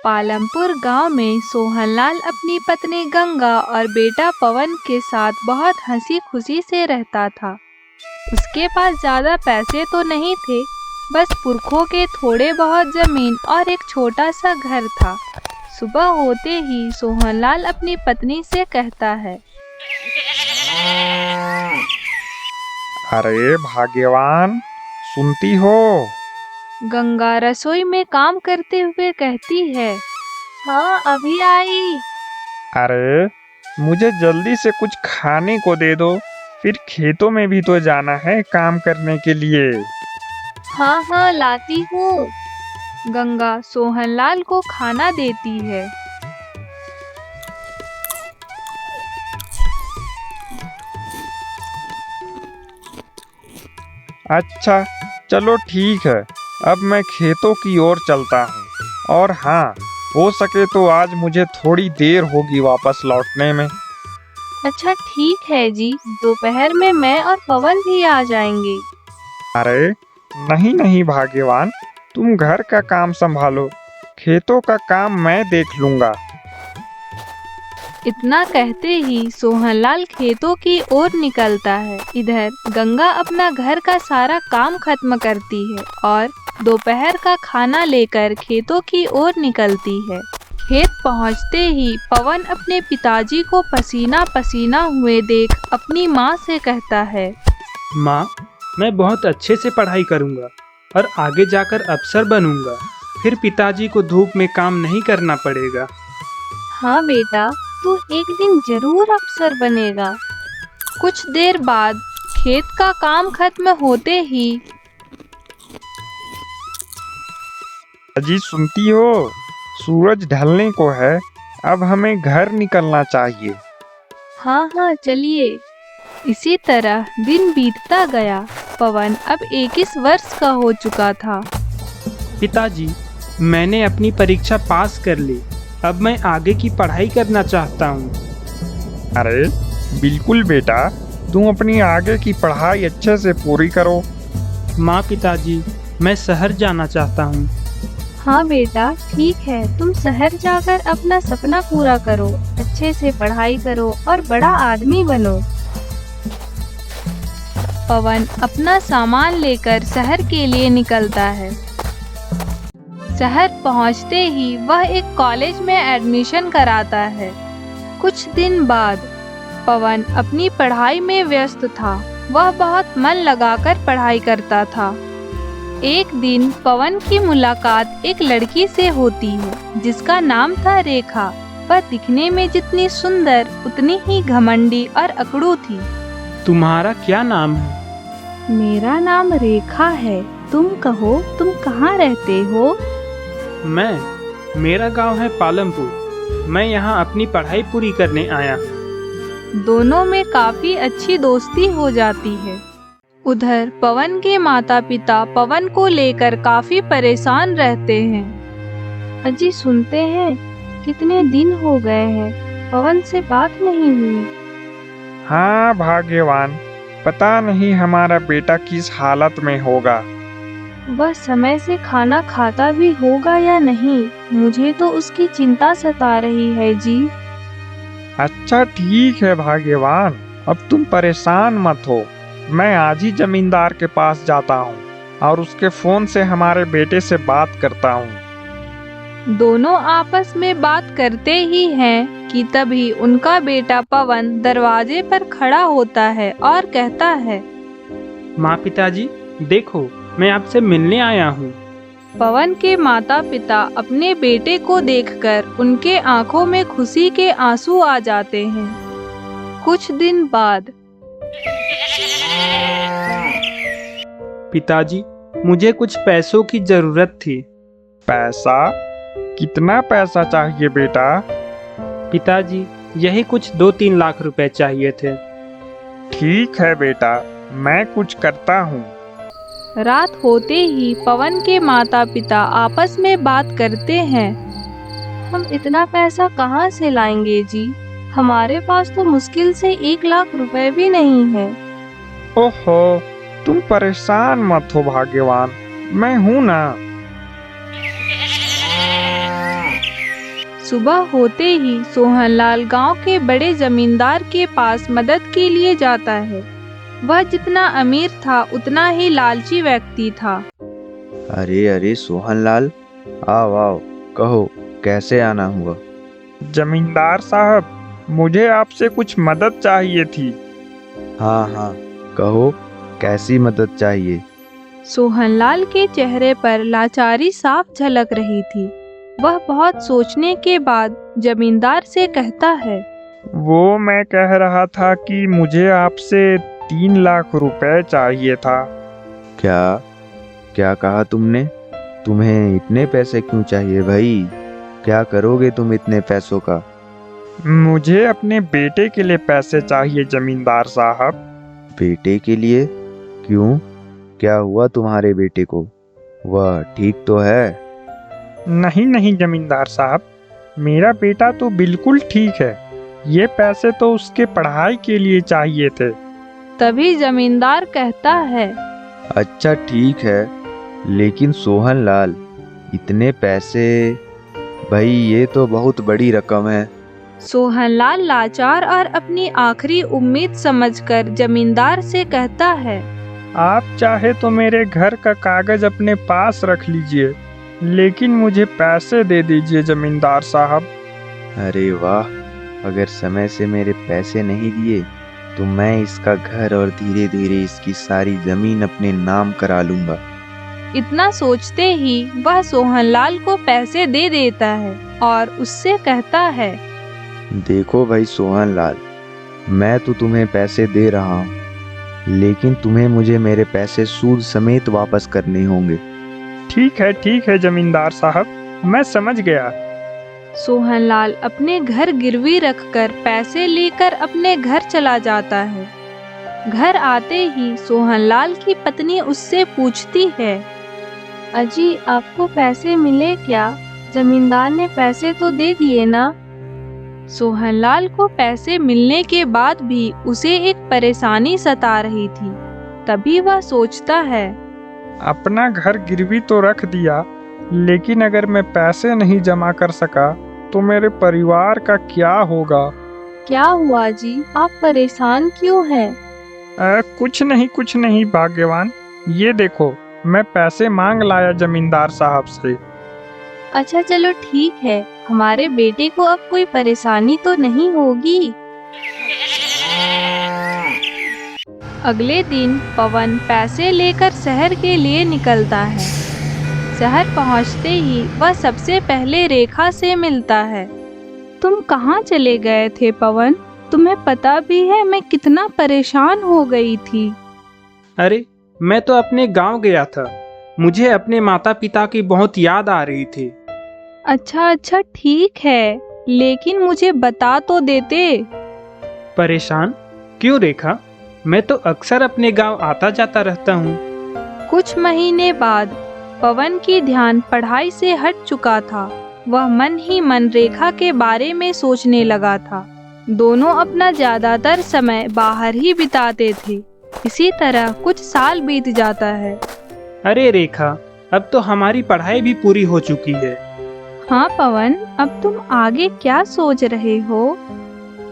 पालमपुर गांव में सोहनलाल अपनी पत्नी गंगा और बेटा पवन के साथ बहुत हंसी खुशी से रहता था। उसके पास ज़्यादा पैसे तो नहीं थे, बस पुरखों के थोड़े बहुत ज़मीन और एक छोटा सा घर था। सुबह होते ही सोहनलाल अपनी पत्नी से कहता है, अरे भाग्यवान, सुनती हो? गंगा रसोई में काम करते हुए कहती है, हाँ अभी आई। अरे मुझे जल्दी से कुछ खाने को दे दो, फिर खेतों में भी तो जाना है काम करने के लिए। हाँ हाँ लाती हूँ। गंगा सोहनलाल को खाना देती है। अच्छा चलो ठीक है, अब मैं खेतों की ओर चलता हूँ। और हाँ, हो सके तो आज मुझे थोड़ी देर होगी वापस लौटने में। अच्छा ठीक है जी, दोपहर में मैं और पवन भी आ जाएंगे। अरे नहीं नहीं भाग्यवान, तुम घर का काम संभालो, खेतों का काम मैं देख लूंगा। इतना कहते ही सोहनलाल खेतों की ओर निकलता है। इधर गंगा अपना घर का सारा काम खत्म करती है और दोपहर का खाना लेकर खेतों की ओर निकलती है। खेत पहुंचते ही पवन अपने पिताजी को पसीना पसीना हुए देख अपनी माँ से कहता है, माँ, मैं बहुत अच्छे से पढ़ाई करूँगा और आगे जाकर अफसर बनूँगा। फिर पिताजी को धूप में काम नहीं करना पड़ेगा। हाँ बेटा, तू एक दिन जरूर अफसर बनेगा। कुछ देर बाद खेत का काम खत्म होते ही अजी सुनती हो? सूरज ढलने को है, अब हमें घर निकलना चाहिए। हाँ हाँ चलिए। इसी तरह दिन बीतता गया। पवन अब 21 वर्ष का हो चुका था। पिताजी, मैंने अपनी परीक्षा पास कर ली। अब मैं आगे की पढ़ाई करना चाहता हूँ। अरे बिल्कुल बेटा, तुम अपनी आगे की पढ़ाई अच्छे से पूरी करो। माँ पिताजी, मैं शहर जाना चाहता हूँ। हाँ बेटा ठीक है, तुम शहर जाकर अपना सपना पूरा करो, अच्छे से पढ़ाई करो और बड़ा आदमी बनो। पवन अपना सामान लेकर शहर के लिए निकलता है। शहर पहुंचते ही वह एक कॉलेज में एडमिशन कराता है। कुछ दिन बाद पवन अपनी पढ़ाई में व्यस्त था। वह बहुत मन लगाकर पढ़ाई करता था। एक दिन पवन की मुलाकात एक लड़की से होती है जिसका नाम था रेखा। वह दिखने में जितनी सुंदर उतनी ही घमंडी और अकड़ू थी। तुम्हारा क्या नाम है? मेरा नाम रेखा है। तुम कहो, तुम कहाँ रहते हो? मेरा गांव है पालमपुर। मैं यहाँ अपनी पढ़ाई पूरी करने आया। दोनों में काफी अच्छी दोस्ती हो जाती है। उधर पवन के माता पिता पवन को लेकर काफी परेशान रहते हैं। अजी सुनते हैं, कितने दिन हो गए हैं, पवन से बात नहीं हुई। हाँ भाग्यवान, पता नहीं हमारा बेटा किस हालत में होगा। वह समय से खाना खाता भी होगा या नहीं, मुझे तो उसकी चिंता सता रही है जी। अच्छा ठीक है भाग्यवान, अब तुम परेशान मत हो। मैं आज ही जमींदार के पास जाता हूँ और उसके फोन से हमारे बेटे से बात करता हूँ। दोनों आपस में बात करते ही हैं कि तभी उनका बेटा पवन दरवाजे पर खड़ा होता है और कहता है, माँ पिताजी देखो, मैं आपसे मिलने आया हूँ। पवन के माता पिता अपने बेटे को देखकर उनके आंखों में खुशी के आंसू आ जाते हैं। कुछ दिन बाद पिताजी, मुझे कुछ पैसों की जरूरत थी। पैसा? कितना पैसा चाहिए बेटा? पिताजी, यही कुछ 2-3 लाख रुपए चाहिए थे। ठीक है बेटा, मैं कुछ करता हूँ। रात होते ही पवन के माता पिता आपस में बात करते हैं, हम इतना पैसा कहाँ से लाएंगे जी? हमारे पास तो मुश्किल से 1 लाख रुपए भी नहीं है। ओहो, तुम परेशान मत हो भाग्यवान, मैं हूँ ना। सुबह होते ही सोहनलाल गांव के बड़े जमींदार के पास मदद के लिए जाता है। वह जितना अमीर था उतना ही लालची व्यक्ति था। अरे अरे सोहनलाल, आओ आओ, कहो कैसे आना हुआ? जमींदार साहब, मुझे आपसे कुछ मदद चाहिए थी। हाँ हाँ, कहो कैसी मदद चाहिए? सोहनलाल के चेहरे पर लाचारी साफ झलक रही थी। वह बहुत सोचने के बाद जमींदार से कहता है, वो मैं कह रहा था कि मुझे आपसे 3 लाख रुपए चाहिए था। क्या क्या कहा तुमने? तुम्हें इतने पैसे क्यों चाहिए भाई? क्या करोगे तुम इतने पैसों का? मुझे अपने बेटे के लिए पैसे चाहिए जमींदार साहब। बेटे के लिए? क्यों, क्या हुआ तुम्हारे बेटे को? वह ठीक तो है? नहीं नहीं जमींदार साहब, मेरा बेटा तो बिल्कुल ठीक है। ये पैसे तो उसके पढ़ाई के लिए चाहिए थे। तभी जमींदार कहता है, अच्छा ठीक है, लेकिन सोहनलाल, इतने पैसे? भाई ये तो बहुत बड़ी रकम है। सोहनलाल लाचार और अपनी आखिरी उम्मीद समझकर जमींदार से कहता है, आप चाहे तो मेरे घर का कागज अपने पास रख लीजिए, लेकिन मुझे पैसे दे दीजिए जमींदार साहब। अरे वाह, अगर समय से मेरे पैसे नहीं दिए तो मैं इसका घर और धीरे धीरे इसकी सारी जमीन अपने नाम करा लूंगा। इतना सोचते ही वह सोहनलाल को पैसे दे देता है और उससे कहता है, देखो भाई सोहनलाल, मैं तो तुम्हें पैसे दे रहा हूँ, लेकिन तुम्हें मुझे मेरे पैसे सूद समेत वापस करने होंगे। ठीक है जमींदार साहब, मैं समझ गया। सोहनलाल अपने घर गिरवी रखकर पैसे लेकर अपने घर चला जाता है। घर आते ही सोहनलाल की पत्नी उससे पूछती है, अजी आपको पैसे मिले क्या? जमींदार ने पैसे तो दे दिए ना? सोहनलाल को पैसे मिलने के बाद भी उसे एक परेशानी सता रही थी। तभी वह सोचता है, अपना घर गिरवी तो रख दिया, लेकिन अगर मैं पैसे नहीं जमा कर सका तो मेरे परिवार का क्या होगा? क्या हुआ जी, आप परेशान क्यों हैं? कुछ नहीं भाग्यवान, ये देखो मैं पैसे मांग लाया जमींदार साहब से। अच्छा चलो ठीक है, हमारे बेटे को अब कोई परेशानी तो नहीं होगी। अगले दिन पवन पैसे लेकर शहर के लिए निकलता है। शहर पहुंचते ही वह सबसे पहले रेखा से मिलता है। तुम कहाँ चले गए थे पवन? तुम्हें पता भी है मैं कितना परेशान हो गई थी। अरे मैं तो अपने गांव गया था, मुझे अपने माता पिता की बहुत याद आ रही थी। अच्छा ठीक है, लेकिन मुझे बता तो देते। परेशान क्यों रेखा? मैं तो अक्सर अपने गांव आता जाता रहता हूँ। कुछ महीने बाद पवन की ध्यान पढ़ाई से हट चुका था। वह मन ही मन रेखा के बारे में सोचने लगा था। दोनों अपना ज्यादातर समय बाहर ही बिताते थे। इसी तरह कुछ साल बीत जाता है। अरे रेखा, अब तो हमारी पढ़ाई भी पूरी हो चुकी है। हाँ पवन, अब तुम आगे क्या सोच रहे हो?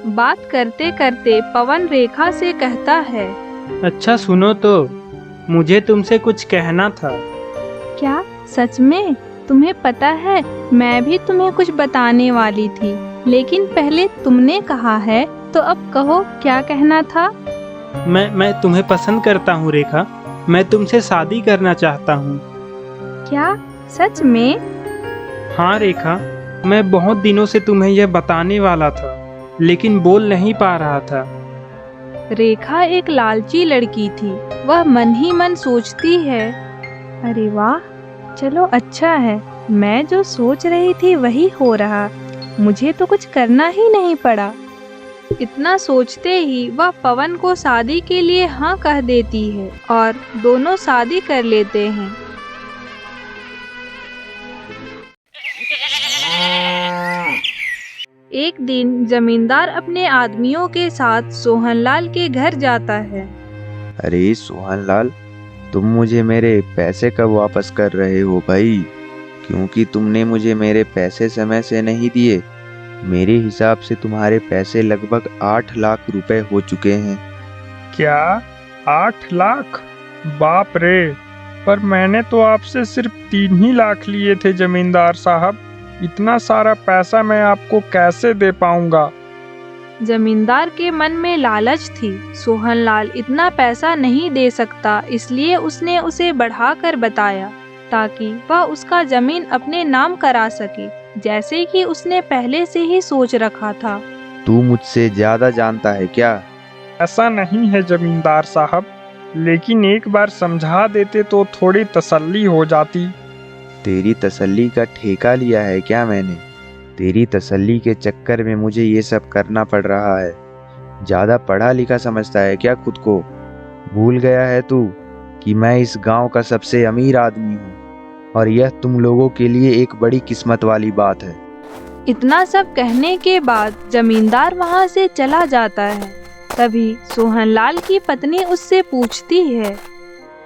बात करते करते पवन रेखा से कहता है, अच्छा सुनो तो, मुझे तुमसे कुछ कहना था। क्या सच में? तुम्हें पता है मैं भी तुम्हें कुछ बताने वाली थी, लेकिन पहले तुमने कहा है, तो अब कहो क्या कहना था? मैं तुम्हें पसंद करता हूँ रेखा, मैं तुमसे शादी करना चाहता हूँ। क्या सच में? हाँ रेखा, मैं बहुत दिनों से तुम्हें यह बताने वाला था, लेकिन बोल नहीं पा रहा था। रेखा एक लालची लड़की थी। वह मन ही मन सोचती है, अरे वाह, चलो अच्छा है, मैं जो सोच रही थी वही हो रहा, मुझे तो कुछ करना ही नहीं पड़ा। इतना सोचते ही वह पवन को शादी के लिए हाँ कह देती है और दोनों शादी कर लेते हैं। एक दिन जमींदार अपने आदमियों के साथ सोहनलाल के घर जाता है। अरे सोहनलाल, तुम मुझे मेरे पैसे कब वापस कर रहे हो भाई? क्योंकि तुमने मुझे मेरे पैसे समय से नहीं दिए। मेरे हिसाब से तुम्हारे पैसे लगभग 8 लाख रुपए हो चुके हैं। क्या 8 लाख? बाप रे! पर मैंने तो आपसे सिर्फ 3 ही लाख लिए थे जमींदार साहब। इतना सारा पैसा मैं आपको कैसे दे पाऊंगा? जमींदार के मन में लालच थी। सोहनलाल इतना पैसा नहीं दे सकता, इसलिए उसने उसे बढ़ाकर बताया ताकि वह उसका जमीन अपने नाम करा सके, जैसे कि उसने पहले से ही सोच रखा था। तू मुझसे ज्यादा जानता है क्या? ऐसा नहीं है जमींदार साहब, लेकिन एक बार समझा देते तो थोड़ी तसल्ली हो जाती। तेरी तसल्ली का ठेका लिया है क्या मैंने? तेरी तसल्ली के चक्कर में मुझे ये सब करना पड़ रहा है। ज्यादा पढ़ा लिखा समझता है क्या खुद को? भूल गया है तू कि मैं इस गांव का सबसे अमीर आदमी हूँ, और यह तुम लोगों के लिए एक बड़ी किस्मत वाली बात है। इतना सब कहने के बाद जमींदार वहाँ से चला जाता है। तभी सोहनलाल की पत्नी उससे पूछती है,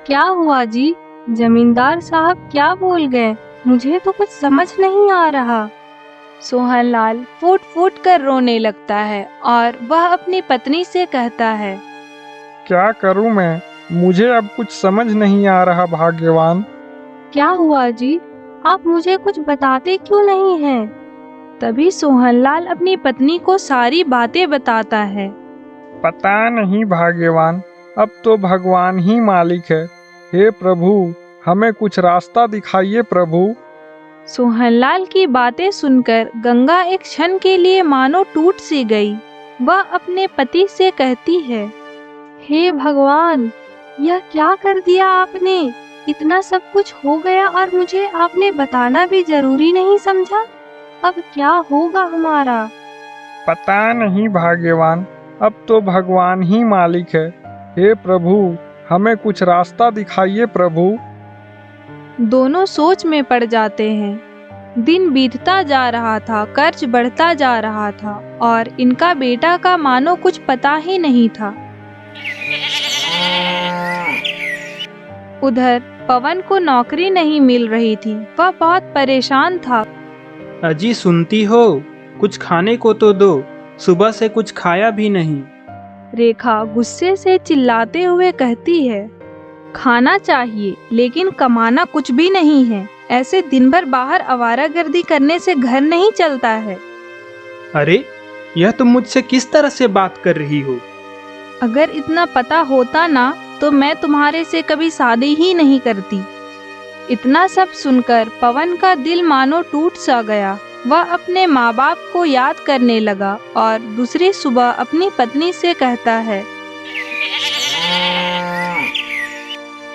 क्या हुआ जी? जमींदार साहब क्या बोल गए? मुझे तो कुछ समझ नहीं आ रहा। सोहनलाल फूट फूट कर रोने लगता है और वह अपनी पत्नी से कहता है, क्या करूं मैं? मुझे अब कुछ समझ नहीं आ रहा भाग्यवान। क्या हुआ जी? आप मुझे कुछ बताते क्यों नहीं हैं? तभी सोहनलाल अपनी पत्नी को सारी बातें बताता है। पता नहीं भाग्यवान, अब तो भगवान ही मालिक है। हे प्रभु, हमें कुछ रास्ता दिखाइए प्रभु। सोहनलाल की बातें सुनकर गंगा एक क्षण के लिए मानो टूट सी गई। वह अपने पति से कहती है, हे भगवान, यह क्या कर दिया आपने? इतना सब कुछ हो गया और मुझे आपने बताना भी जरूरी नहीं समझा। अब क्या होगा हमारा? पता नहीं भाग्यवान, अब तो भगवान ही मालिक है। हे प्रभु, हमें कुछ रास्ता दिखाइए प्रभु। दोनों सोच में पड़ जाते हैं। दिन बीतता जा रहा था, कर्ज बढ़ता जा रहा था और इनका बेटा का मानो कुछ पता ही नहीं था। उधर पवन को नौकरी नहीं मिल रही थी। वह बहुत परेशान था। अजी सुनती हो? कुछ खाने को तो दो, सुबह से कुछ खाया भी नहीं। रेखा गुस्से से चिल्लाते हुए कहती है, खाना चाहिए लेकिन कमाना कुछ भी नहीं है। ऐसे दिन भर बाहर आवारागर्दी करने से घर नहीं चलता है। अरे, यह तुम मुझसे किस तरह से बात कर रही हो? अगर इतना पता होता ना तो मैं तुम्हारे से कभी शादी ही नहीं करती। इतना सब सुनकर पवन का दिल मानो टूट सा गया। वह अपने माँ बाप को याद करने लगा और दूसरी सुबह अपनी पत्नी से कहता है,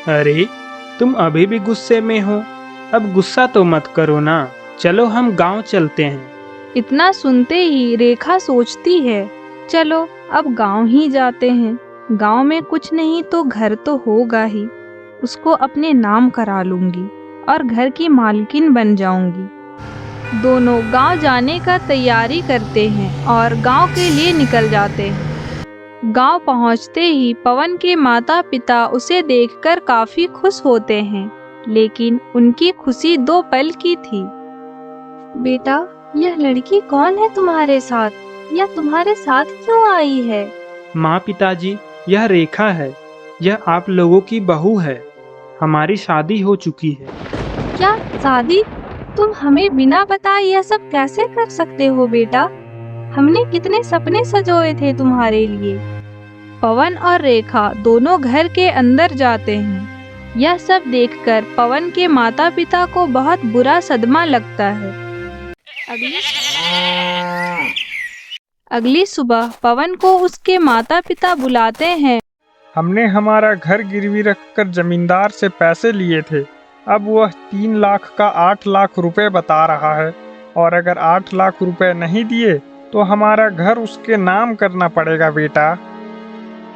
अरे, तुम अभी भी गुस्से में हो? अब गुस्सा तो मत करो ना। चलो हम गांव चलते हैं। इतना सुनते ही रेखा सोचती है, चलो अब गांव ही जाते हैं। गांव में कुछ नहीं तो घर तो होगा ही। उसको अपने नाम करा लूंगी और घर की मालकिन बन जाऊंगी। दोनों गांव जाने का तैयारी करते हैं और गांव के लिए निकल जाते हैं। गांव पहुंचते ही पवन के माता पिता उसे देखकर काफी खुश होते हैं, लेकिन उनकी खुशी 2 पल की थी। बेटा, यह लड़की कौन है तुम्हारे साथ? यह तुम्हारे साथ क्यों आई है? माँ पिताजी, यह रेखा है। यह आप लोगों की बहू है। हमारी शादी हो चुकी है। क्या शादी? तुम हमें बिना बताए यह सब कैसे कर सकते हो बेटा? हमने कितने सपने सजोए थे तुम्हारे लिए। पवन और रेखा दोनों घर के अंदर जाते हैं। यह सब देखकर पवन के माता पिता को बहुत बुरा सदमा लगता है। अगली सुबह पवन को उसके माता पिता बुलाते हैं। हमने हमारा घर गिरवी रखकर जमींदार से पैसे लिए थे। अब वह 3 लाख का 8 लाख रुपए बता रहा है, और अगर 8 लाख रुपए नहीं दिए तो हमारा घर उसके नाम करना पड़ेगा बेटा।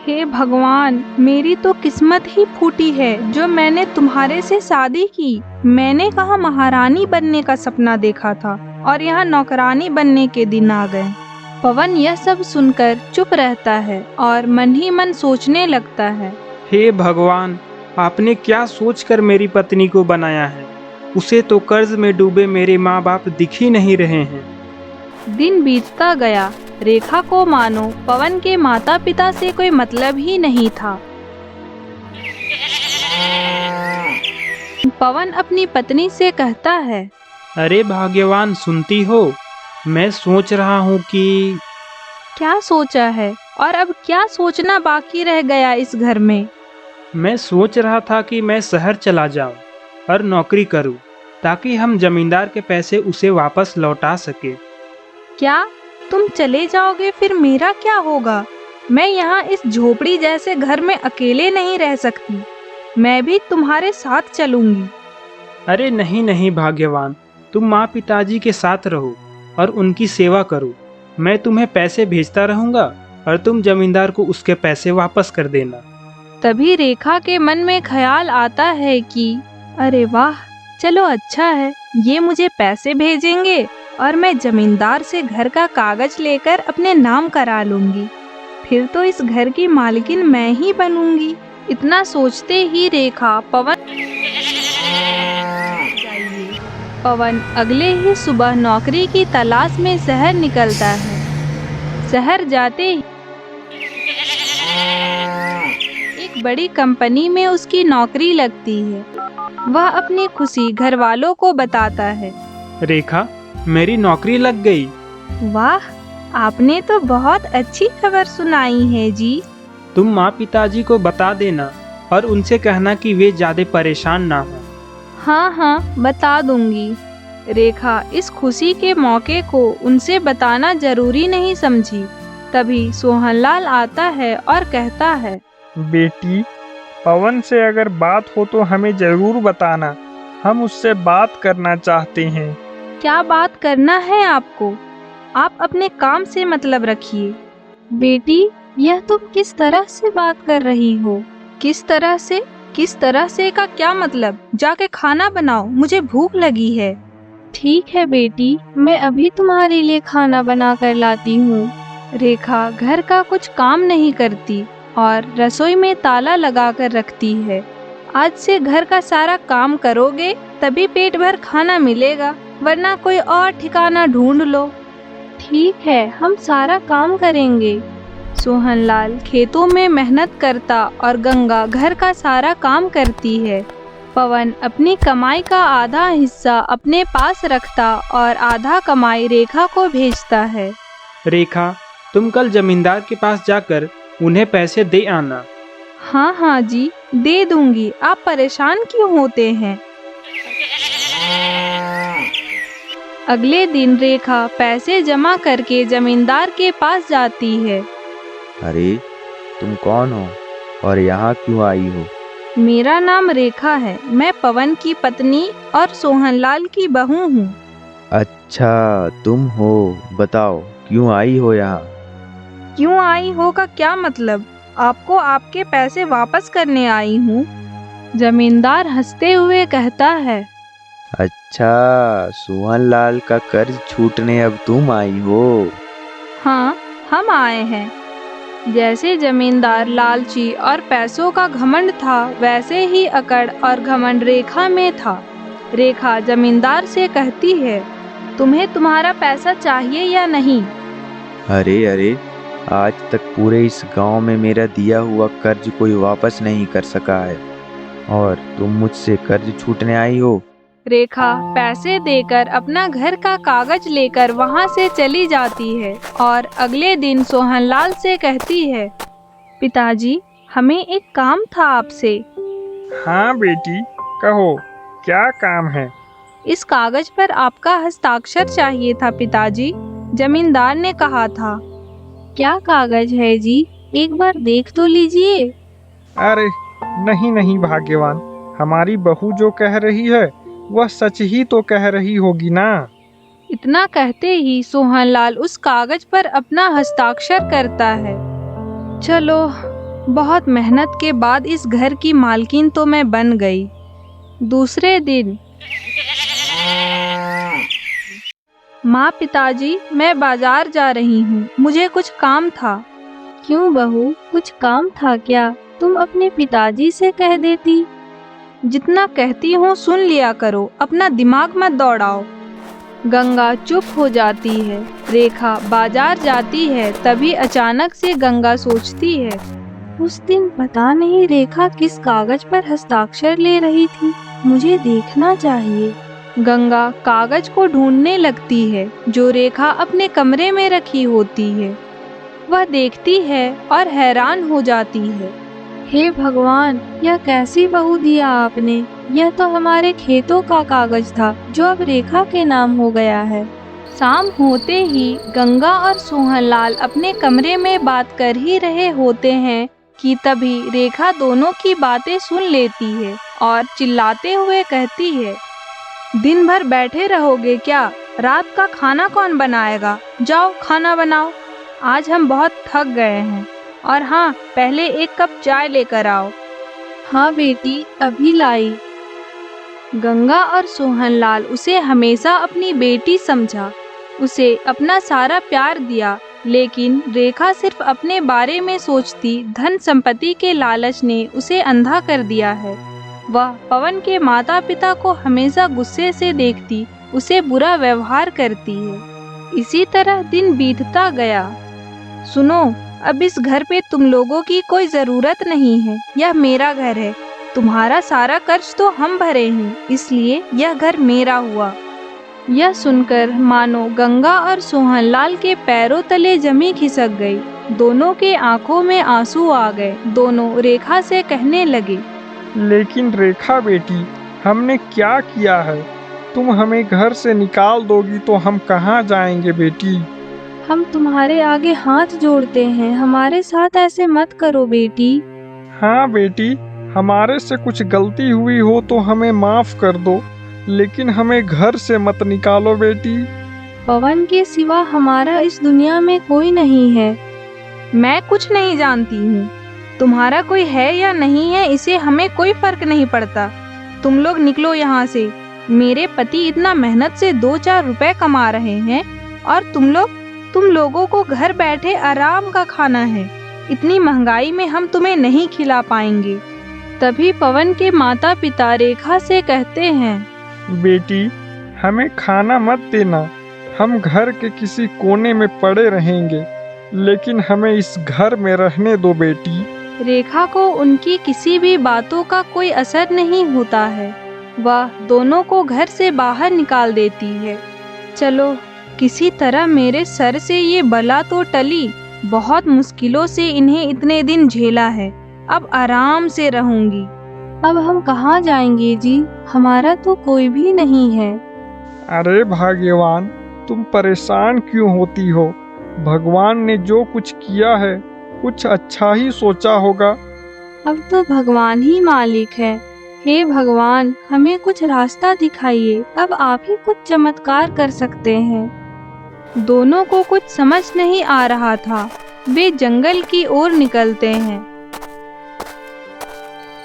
हे भगवान, मेरी तो किस्मत ही फूटी है जो मैंने तुम्हारे से शादी की। मैंने कहा महारानी बनने का सपना देखा था और यहाँ नौकरानी बनने के दिन आ गए। पवन यह सब सुनकर चुप रहता है और मन ही मन सोचने लगता है, हे भगवान, आपने क्या सोचकर मेरी पत्नी को बनाया है? उसे तो कर्ज में डूबे मेरे माँ बाप दिख ही नहीं रहे हैं। दिन बीतता गया। रेखा को मानो पवन के माता पिता से कोई मतलब ही नहीं था। पवन अपनी पत्नी से कहता है, अरे भाग्यवान, सुनती हो? मैं सोच रहा हूँ कि क्या सोचा है और अब क्या सोचना बाकी रह गया इस घर में? मैं सोच रहा था कि मैं शहर चला जाऊं और नौकरी करूं ताकि हम जमींदार के पैसे उसे वापस लौटा सके। क्या तुम चले जाओगे? फिर मेरा क्या होगा? मैं यहाँ इस झोपड़ी जैसे घर में अकेले नहीं रह सकती। मैं भी तुम्हारे साथ चलूंगी। अरे नहीं नहीं भाग्यवान, तुम माँ पिताजी के साथ रहो और उनकी सेवा करो। मैं तुम्हें पैसे भेजता रहूंगा और तुम जमींदार को उसके पैसे वापस कर देना। तभी रेखा के मन में ख्याल आता है कि अरे वाह, चलो अच्छा है, ये मुझे पैसे भेजेंगे और मैं जमींदार से घर का कागज लेकर अपने नाम करा लूंगी। फिर तो इस घर की मालकिन मैं ही बनूंगी। इतना सोचते ही रेखा पवन अगले ही सुबह नौकरी की तलाश में शहर निकलता है। शहर जाते ही एक बड़ी कंपनी में उसकी नौकरी लगती है। वह अपनी खुशी घर वालों को बताता है। रेखा, मेरी नौकरी लग गई। वाह, आपने तो बहुत अच्छी खबर सुनाई है जी। तुम माँ पिताजी को बता देना और उनसे कहना कि वे ज्यादा परेशान ना हो। हाँ हाँ, बता दूंगी। रेखा इस खुशी के मौके को उनसे बताना जरूरी नहीं समझी। तभी सोहनलाल आता है और कहता है, बेटी, पवन से अगर बात हो तो हमें जरूर बताना। हम उससे बात करना चाहते हैं। क्या बात करना है आपको? आप अपने काम से मतलब रखिए। बेटी, यह तुम किस तरह से बात कर रही हो? किस तरह से? किस तरह से का क्या मतलब? जाके खाना बनाओ, मुझे भूख लगी है। ठीक है बेटी, मैं अभी तुम्हारे लिए खाना बना कर लाती हूँ। रेखा घर का कुछ काम नहीं करती और रसोई में ताला लगा कर रखती है। आज से घर का सारा काम करोगे तभी पेट भर खाना मिलेगा, वरना कोई और ठिकाना ढूंढ लो। ठीक है, हम सारा काम करेंगे। सोहनलाल खेतों में मेहनत करता और गंगा घर का सारा काम करती है। पवन अपनी कमाई का आधा हिस्सा अपने पास रखता और आधा कमाई रेखा को भेजता है। रेखा, तुम कल जमींदार के पास जाकर उन्हें पैसे दे आना। हाँ हाँ जी, दे दूंगी। आप परेशान क्यों होते हैं? अगले दिन रेखा पैसे जमा करके जमींदार के पास जाती है। अरे, तुम कौन हो और यहाँ क्यों आई हो? मेरा नाम रेखा है। मैं पवन की पत्नी और सोहनलाल की बहू हूँ। अच्छा, तुम हो। बताओ, क्यों आई हो यहाँ? क्यों आई हो का क्या मतलब? आपको आपके पैसे वापस करने आई हूँ। जमींदार हंसते हुए कहता है। अच्छा, सोहनलाल का कर्ज छूटने अब तुम आई हो? हाँ, हम आए हैं। जैसे जमींदार लालची और पैसों का घमंड था, वैसे ही अकड़ और घमंड रेखा में था। रेखा जमींदार से कहती है, तुम्हें तुम्हारा पैसा चाहिए या नहीं? अरे अरे, आज तक पूरे इस गांव में मेरा दिया हुआ कर्ज कोई वापस नहीं कर सका है और तुम मुझसे कर्ज छूटने आई हो? रेखा पैसे देकर अपना घर का कागज लेकर वहां से चली जाती है और अगले दिन सोहनलाल से कहती है, पिताजी, हमें एक काम था आपसे। हाँ बेटी, कहो, क्या काम है? इस कागज पर आपका हस्ताक्षर चाहिए था पिताजी, जमींदार ने कहा था। क्या कागज है जी? एक बार देख तो लीजिए। अरे नहीं नहीं भाग्यवान, हमारी बहू जो कह रही है वह सच ही तो कह रही होगी ना। इतना कहते ही सोहनलाल उस कागज पर अपना हस्ताक्षर करता है। चलो, बहुत मेहनत के बाद इस घर की मालकिन तो मैं बन गई। दूसरे दिन, माँ, पिताजी, मैं बाजार जा रही हूँ, मुझे कुछ काम था। क्यों बहू, कुछ काम था क्या? तुम अपने पिताजी से कह देती। जितना कहती हूँ सुन लिया करो, अपना दिमाग मत दौड़ाओ। गंगा चुप हो जाती है। रेखा बाजार जाती है, तभी अचानक से गंगा सोचती है, उस दिन पता नहीं रेखा किस कागज पर हस्ताक्षर ले रही थी, मुझे देखना चाहिए। गंगा कागज को ढूंढने लगती है जो रेखा अपने कमरे में रखी होती है। वह देखती है और हैरान हो जाती है। हे भगवान, यह कैसी बहू दिया आपने? यह तो हमारे खेतों का कागज था जो अब रेखा के नाम हो गया है। शाम होते ही गंगा और सोहनलाल अपने कमरे में बात कर ही रहे होते हैं कि तभी रेखा दोनों की बातें सुन लेती है और चिल्लाते हुए कहती है, दिन भर बैठे रहोगे क्या? रात का खाना कौन बनाएगा? जाओ खाना बनाओ। आज हम बहुत थक गए हैं। और हाँ, पहले एक कप चाय लेकर आओ। हाँ बेटी, अभी लाई। गंगा और सोहनलाल उसे हमेशा अपनी बेटी समझा, उसे अपना सारा प्यार दिया, लेकिन रेखा सिर्फ अपने बारे में सोचती। धन संपत्ति के लालच ने उसे अंधा कर दिया है। वह पवन के माता पिता को हमेशा गुस्से से देखती, उसे बुरा व्यवहार करती है। इसी तरह दिन बीतता गया। सुनो, अब इस घर पे तुम लोगों की कोई ज़रूरत नहीं है। यह मेरा घर है। तुम्हारा सारा कर्ज तो हम भरे हैं, इसलिए यह घर मेरा हुआ। यह सुनकर मानो गंगा और सोहनलाल के पैरों तले जमी खिसक गई। दोनों के आंखों में आंसू आ गए। दोनों रेखा से कहने लगे, लेकिन रेखा बेटी, हमने क्या किया है? तुम हमें घर से निकाल दोगी तो हम कहाँ जाएंगे बेटी? हम तुम्हारे आगे हाथ जोड़ते हैं, हमारे साथ ऐसे मत करो बेटी। हाँ बेटी, हमारे से कुछ गलती हुई हो तो हमें माफ कर दो, लेकिन हमें घर से मत निकालो बेटी। पवन के सिवा हमारा इस दुनिया में कोई नहीं है। मैं कुछ नहीं जानती हूँ। तुम्हारा कोई है या नहीं है, इसे हमें कोई फर्क नहीं पड़ता। तुम लोग निकलो यहाँ से। मेरे पति इतना मेहनत से 2-4 रुपए कमा रहे हैं और तुम लोगों को घर बैठे आराम का खाना है। इतनी महंगाई में हम तुम्हें नहीं खिला पाएंगे। तभी पवन के माता पिता रेखा से कहते हैं, बेटी, हमें खाना मत देना। हम घर के किसी कोने में पड़े रहेंगे, लेकिन हमें इस घर में रहने दो बेटी। रेखा को उनकी किसी भी बातों का कोई असर नहीं होता है। वह दोनों को घर से बाहर निकाल देती है। चलो, किसी तरह मेरे सर से ये बला तो टली। बहुत मुश्किलों से इन्हें इतने दिन झेला है। अब आराम से रहूंगी। अब हम कहाँ जाएंगे जी? हमारा तो कोई भी नहीं है। अरे भाग्यवान, तुम परेशान क्यों होती हो? भगवान ने जो कुछ किया है कुछ अच्छा ही सोचा होगा। अब तो भगवान ही मालिक है। हे भगवान, हमें कुछ रास्ता दिखाइए। अब आप ही कुछ चमत्कार कर सकते हैं। दोनों को कुछ समझ नहीं आ रहा था। वे जंगल की ओर निकलते हैं।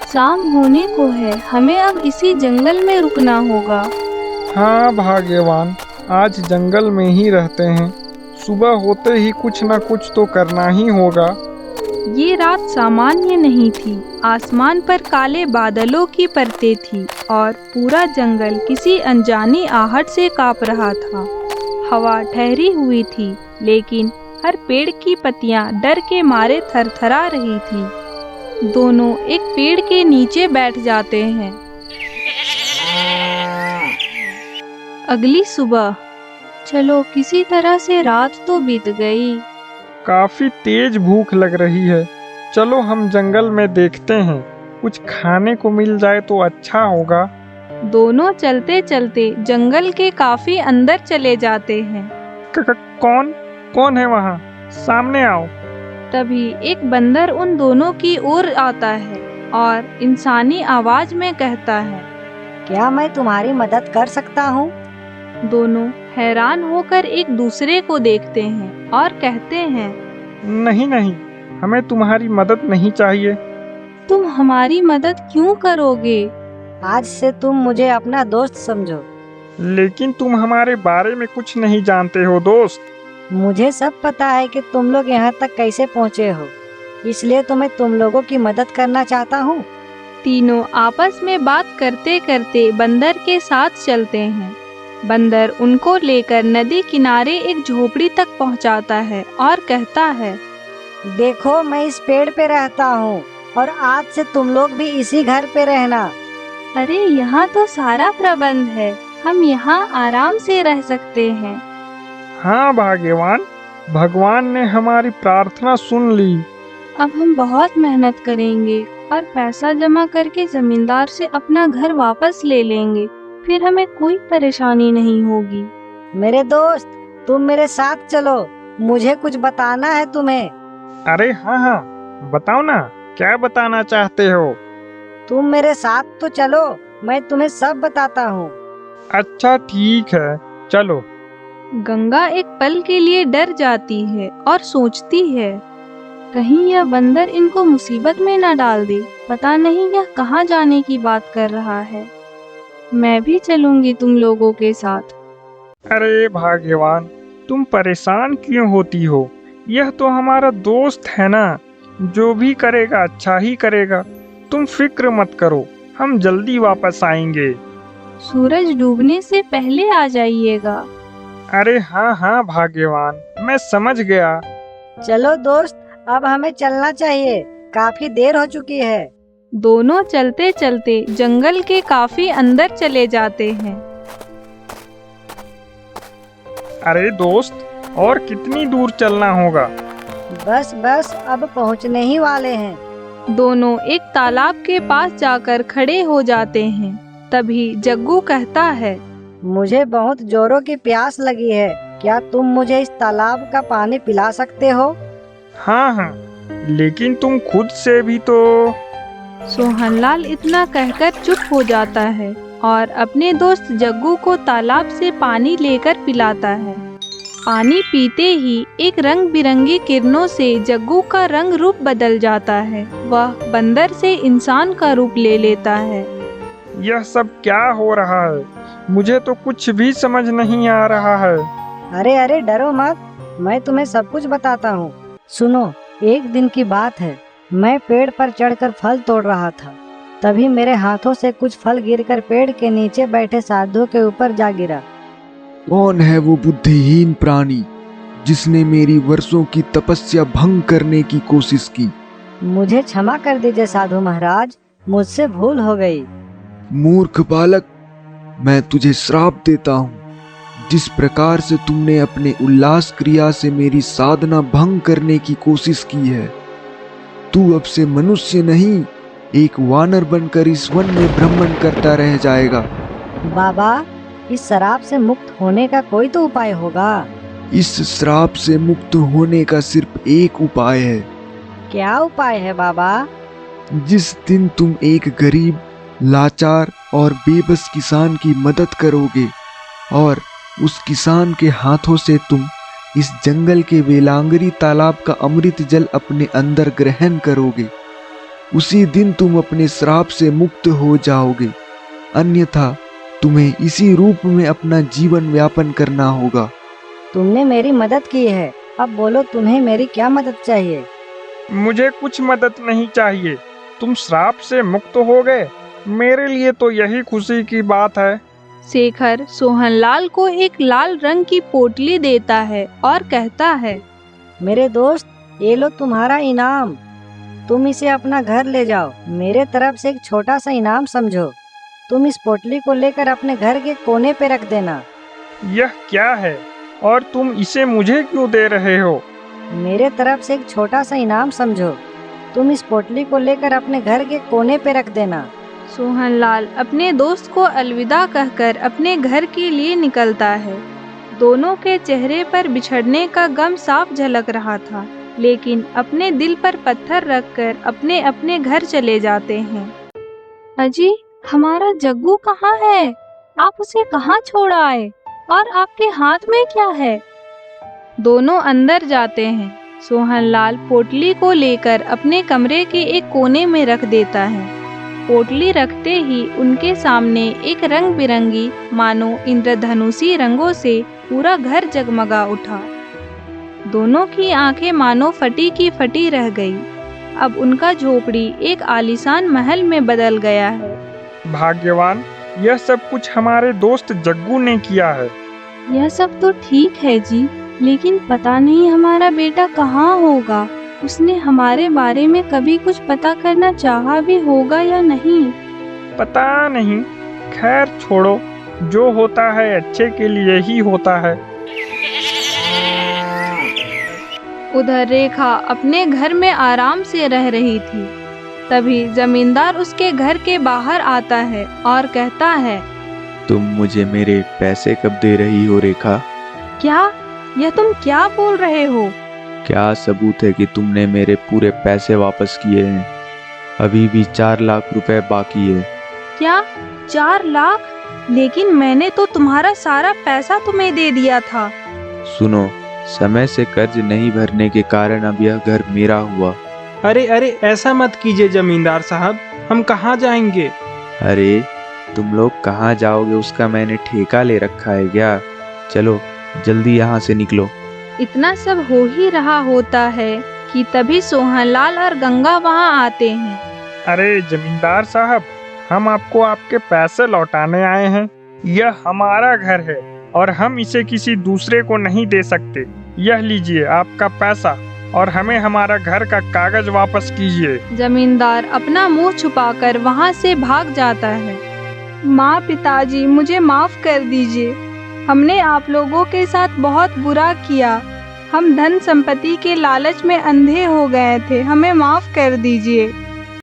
शाम होने को है, हमें अब इसी जंगल में रुकना होगा। हाँ भाग्यवान, आज जंगल में ही रहते हैं। सुबह होते ही कुछ न कुछ तो करना ही होगा। ये रात सामान्य नहीं थी। आसमान पर काले बादलों की परतें थी और पूरा जंगल किसी अनजानी आहट से कांप रहा था। हवा ठहरी हुई थी, लेकिन हर पेड़ की पत्तियां डर के मारे थरथरा रही थी। दोनों एक पेड़ के नीचे बैठ जाते हैं। अगली सुबह, चलो किसी तरह से रात तो बीत गई। काफी तेज भूख लग रही है। चलो हम जंगल में देखते हैं, कुछ खाने को मिल जाए तो अच्छा होगा। दोनों चलते चलते जंगल के काफी अंदर चले जाते हैं। कौन है वहाँ? सामने आओ। तभी एक बंदर उन दोनों की ओर आता है और इंसानी आवाज में कहता है, क्या मैं तुम्हारी मदद कर सकता हूँ? दोनों हैरान होकर एक दूसरे को देखते हैं और कहते हैं, नहीं नहीं, हमें तुम्हारी मदद नहीं चाहिए। तुम हमारी मदद क्यों करोगे? आज से तुम मुझे अपना दोस्त समझो। लेकिन तुम हमारे बारे में कुछ नहीं जानते हो दोस्त। मुझे सब पता है कि तुम लोग यहाँ तक कैसे पहुँचे हो, इसलिए तो मैं तुम लोगों की मदद करना चाहता हूँ। तीनों आपस में बात करते करते बंदर के साथ चलते हैं। बंदर उनको लेकर नदी किनारे एक झोपड़ी तक पहुंचाता है और कहता है, देखो मैं इस पेड़ पे रहता हूँ और आज से तुम लोग भी इसी घर पे रहना। अरे यहाँ तो सारा प्रबंध है, हम यहाँ आराम से रह सकते हैं। हाँ भाग्यवान, भगवान ने हमारी प्रार्थना सुन ली। अब हम बहुत मेहनत करेंगे और पैसा जमा करके जमींदार से अपना घर वापस ले लेंगे, फिर हमें कोई परेशानी नहीं होगी। मेरे दोस्त, तुम मेरे साथ चलो, मुझे कुछ बताना है तुम्हें। अरे हाँ हाँ, बताओ ना, क्या बताना चाहते हो? तुम मेरे साथ तो चलो, मैं तुम्हें सब बताता हूँ। अच्छा ठीक है, चलो। गंगा एक पल के लिए डर जाती है और सोचती है, कहीं यह बंदर इनको मुसीबत में न डाल दे। पता नहीं यह कहाँ जाने की बात कर रहा है। मैं भी चलूंगी तुम लोगों के साथ। अरे भाग्यवान, तुम परेशान क्यों होती हो? यह तो हमारा दोस्त है ना, जो भी करेगा अच्छा ही करेगा। तुम फिक्र मत करो, हम जल्दी वापस आएंगे। सूरज डूबने से पहले आ जाइएगा। अरे हाँ हाँ भाग्यवान, मैं समझ गया। चलो दोस्त, अब हमें चलना चाहिए, काफी देर हो चुकी है। दोनों चलते चलते जंगल के काफी अंदर चले जाते हैं। अरे दोस्त, और कितनी दूर चलना होगा? बस बस, अब पहुँचने ही वाले हैं। दोनों एक तालाब के पास जाकर खड़े हो जाते हैं। तभी जग्गू कहता है, मुझे बहुत जोरों की प्यास लगी है, क्या तुम मुझे इस तालाब का पानी पिला सकते हो? हाँ हाँ, लेकिन तुम खुद से भी तो। सोहनलाल इतना कहकर चुप हो जाता है और अपने दोस्त जग्गू को तालाब से पानी लेकर पिलाता है। पानी पीते ही एक रंग बिरंगी किरणों से जग्गू का रंग रूप बदल जाता है। वह बंदर से इंसान का रूप ले लेता है। यह सब क्या हो रहा है? मुझे तो कुछ भी समझ नहीं आ रहा है। अरे अरे डरो मत, मैं तुम्हें सब कुछ बताता हूँ। सुनो, एक दिन की बात है, मैं पेड़ पर चढ़कर फल तोड़ रहा था। तभी मेरे हाथों से कुछ फल गिरकर पेड़ के नीचे बैठे साधु के ऊपर जा गिरा। कौन है वो बुद्धिहीन प्राणी जिसने मेरी वर्षों की तपस्या भंग करने की कोशिश की? मुझे क्षमा कर दीजिए साधु महाराज, मुझसे भूल हो गई। मूर्ख बालक, मैं तुझे श्राप देता हूँ। जिस प्रकार से तुमने अपने उल्लास क्रिया से मेरी साधना भंग करने की कोशिश की है, तू अब से मनुष्य नहीं, एक वानर बनकर इस वन में भ्रमण करता रह जाएगा। बाबा, इस शराब से मुक्त होने का कोई तो उपाय होगा। इस श्राप से मुक्त होने का सिर्फ एक उपाय है। क्या उपाय है बाबा? जिस दिन तुम एक गरीब, लाचार और बेबस किसान की मदद करोगे और उस किसान के हाथों से तुम इस जंगल के वेलांगरी तालाब का अमृत जल अपने अंदर ग्रहण करोगे, उसी दिन तुम अपने श्राप से मुक्त हो जाओगे। अन्यथा तुम्हें इसी रूप में अपना जीवन यापन करना होगा। तुमने मेरी मदद की है, अब बोलो तुम्हें मेरी क्या मदद चाहिए? मुझे कुछ मदद नहीं चाहिए। तुम श्राप से मुक्त हो गए, मेरे लिए तो यही खुशी की बात है। शेखर सोहनलाल को एक लाल रंग की पोटली देता है और कहता है, मेरे दोस्त, ये लो तुम्हारा इनाम, तुम इसे अपना घर ले जाओ। मेरे तरफ से एक छोटा सा इनाम समझो। तुम इस पोटली को लेकर अपने घर के कोने पे रख देना। यह क्या है और तुम इसे मुझे क्यों दे रहे हो? मेरे तरफ से एक छोटा सा इनाम समझो। तुम इस पोटली को लेकर अपने घर के कोने पे रख देना। सोहनलाल अपने दोस्त को अलविदा कहकर अपने घर के लिए निकलता है। दोनों के चेहरे पर बिछड़ने का गम साफ झलक रहा था, लेकिन अपने दिल पर पत्थर रखकर अपने अपने घर चले जाते हैं। अजी, हमारा जग्गू कहाँ है? आप उसे कहाँ छोड़ आए? और आपके हाथ में क्या है? दोनों अंदर जाते हैं। सोहनलाल पोटली को लेकर अपने कमरे के एक कोने में रख देता है। पोटली रखते ही उनके सामने एक रंग बिरंगी, मानो इंद्रधनुषी रंगों से पूरा घर जगमगा उठा। दोनों की आंखें मानो फटी की फटी रह गई। अब उनका झोपड़ी एक आलीशान महल में बदल गया है। भाग्यवान, यह सब कुछ हमारे दोस्त जग्गू ने किया है। यह सब तो ठीक है जी, लेकिन पता नहीं हमारा बेटा कहाँ होगा। उसने हमारे बारे में कभी कुछ पता करना चाहा भी होगा या नहीं। पता नहीं, खैर छोड़ो, जो होता है अच्छे के लिए ही होता है। उधर रेखा अपने घर में आराम से रह रही थी। तभी जमींदार उसके घर के बाहर आता है और कहता है, तुम मुझे मेरे पैसे कब दे रही हो रेखा? क्या? यह तुम क्या बोल रहे हो? क्या सबूत है कि तुमने मेरे पूरे पैसे वापस किए हैं? अभी भी 4 लाख रुपए बाकी है। क्या 4 लाख? लेकिन मैंने तो तुम्हारा सारा पैसा तुम्हें दे दिया था। सुनो, समय से कर्ज नहीं भरने के कारण अब यह घर मेरा हुआ। अरे अरे, ऐसा मत कीजिए जमींदार साहब, हम कहाँ जाएंगे? अरे तुम लोग कहाँ जाओगे उसका मैंने ठेका ले रखा है क्या? चलो जल्दी यहाँ से निकलो। इतना सब हो ही रहा होता है कि तभी सोहनलाल और गंगा वहाँ आते हैं। अरे जमींदार साहब, हम आपको आपके पैसे लौटाने आए हैं। यह हमारा घर है और हम इसे किसी दूसरे को नहीं दे सकते। यह लीजिए आपका पैसा और हमें हमारा घर का कागज वापस कीजिए। जमींदार अपना मुंह छुपाकर वहाँ से भाग जाता है। माँ, पिताजी, मुझे माफ कर दीजिए। हमने आप लोगों के साथ बहुत बुरा किया। हम धन संपत्ति के लालच में अंधे हो गए थे। हमें माफ कर दीजिए।